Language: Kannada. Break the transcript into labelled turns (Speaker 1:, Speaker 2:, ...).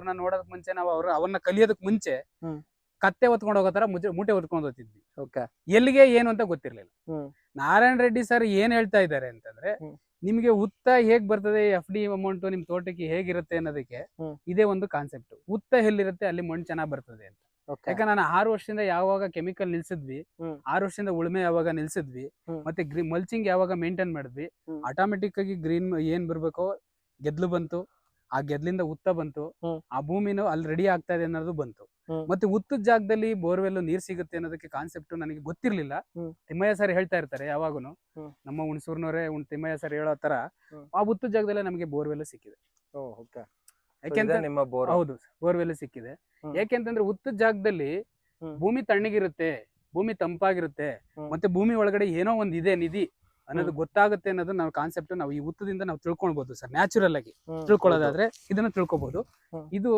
Speaker 1: ಅವ್ರನ್ನ ನೋಡೋದಕ್ ಮುಂಚೆ ನಾವು ಅವನ್ನ ಕಲಿಯೋದಕ್ ಮುಂಚೆ ಕತ್ತೆ ಹೊತ್ಕೊಂಡು ಹೋಗೋ ತರ ಮೂಟೆ ಹೊತ್ಕೊಂಡು ಹೋಗ್ತಿದ್ವಿ. ಎಲ್ಲಿಗೆ ಏನು ಅಂತ ಗೊತ್ತಿರ್ಲಿಲ್ಲ. ನಾರಾಯಣ ರೆಡ್ಡಿ ಸರ್ ಏನ್ ಹೇಳ್ತಾ ಇದ್ದಾರೆ ಅಂತಂದ್ರೆ, ನಿಮ್ಗೆ ಉತ್ತ ಹೇಗ್ ಬರ್ತದೆ, FD ಅಮೌಂಟ್ ನಿಮ್ ತೋಟಕ್ಕೆ ಹೇಗಿರುತ್ತೆ ಅನ್ನೋದಕ್ಕೆ ಇದೇ ಒಂದು ಕಾನ್ಸೆಪ್ಟ್. ಉತ್ತ ಎಲ್ಲಿರುತ್ತೆ ಅಲ್ಲಿ ಮಣ್ಣು ಚೆನ್ನಾಗ್ ಬರ್ತದೆ ಅಂತ. ಯಾಕಂದ್ರೆ ನಾನು 6 ವರ್ಷದಿಂದ ಯಾವಾಗ ಕೆಮಿಕಲ್ ನಿಲ್ಸಿದ್ವಿ, 6 ವರ್ಷದಿಂದ ಉಳುಮೆ ಯಾವಾಗ ನಿಲ್ಸಿದ್ವಿ, ಮತ್ತೆ ಮಲ್ಚಿಂಗ್ ಯಾವಾಗ ಮೇಂಟೈನ್ ಮಾಡಿದ್ವಿ, ಆಟೋಮೆಟಿಕ್ ಆಗಿ ಗ್ರೀನ್ ಏನ್ ಬರ್ಬೇಕೋ ಗೆದ್ಲು ಬಂತು. ಆ ಗೆದ್ಲಿಂದ ಉತ್ತ ಬಂತು. ಆ ಭೂಮಿನೂ ಅಲ್ಲಿ ರೆಡಿ ಆಗ್ತಾ ಇದೆ ಅನ್ನೋದು ಬಂತು. ಮತ್ತೆ ಉತ್ತದ ಜಾಗದಲ್ಲಿ ಬೋರ್ವೆಲ್ ನೀರ್ ಸಿಗುತ್ತೆ ಅನ್ನೋದಕ್ಕೆ ಕಾನ್ಸೆಪ್ಟ್ ನನಗೆ ಗೊತ್ತಿರ್ಲಿಲ್ಲ. ತಿಮ್ಮಯ್ಯ ಸರ್ ಹೇಳ್ತಾ ಇರ್ತಾರೆ ಯಾವಾಗೂನು, ನಮ್ಮ ಹುಣಸೂರ್ನವರೇ ತಿಮ್ಮಯ್ಯ ಸರ್ ಹೇಳೋ ತರ ಆ ಉತ್ತದ ಜಾಗದಲ್ಲೇ ನಮಗೆ ಬೋರ್ವೆಲ್ ಸಿಕ್ಕಿದೆ. ಹೌದು, ಬೋರ್ವೆಲ್ ಸಿಕ್ಕಿದೆ. ಯಾಕೆಂತಂದ್ರೆ ಉತ್ತದ ಜಾಗದಲ್ಲಿ ಭೂಮಿ ತಣ್ಣಗಿರುತ್ತೆ, ಭೂಮಿ ತಂಪಾಗಿರುತ್ತೆ, ಮತ್ತೆ ಭೂಮಿ ಒಳಗಡೆ ಏನೋ ಒಂದ್ ಇದೆ ನಿಧಿ ಅನ್ನೋದು ಗೊತ್ತಾಗುತ್ತೆ ಅನ್ನೋದು ನಾವು ಕಾನ್ಸೆಪ್ಟ್ ನಾವು ಈ ಉತ್ತದಿಂದ ನಾವು ತಿಳ್ಕೊಳ್ಬಹುದು ಸರ್. ನ್ಯಾಚುರಲ್ ಆಗಿ ತಿಳ್ಕೊಳ್ಳೋದಾದ್ರೆ ಇದನ್ನ ತಿಳ್ಕೊಬಹುದು. ಇದು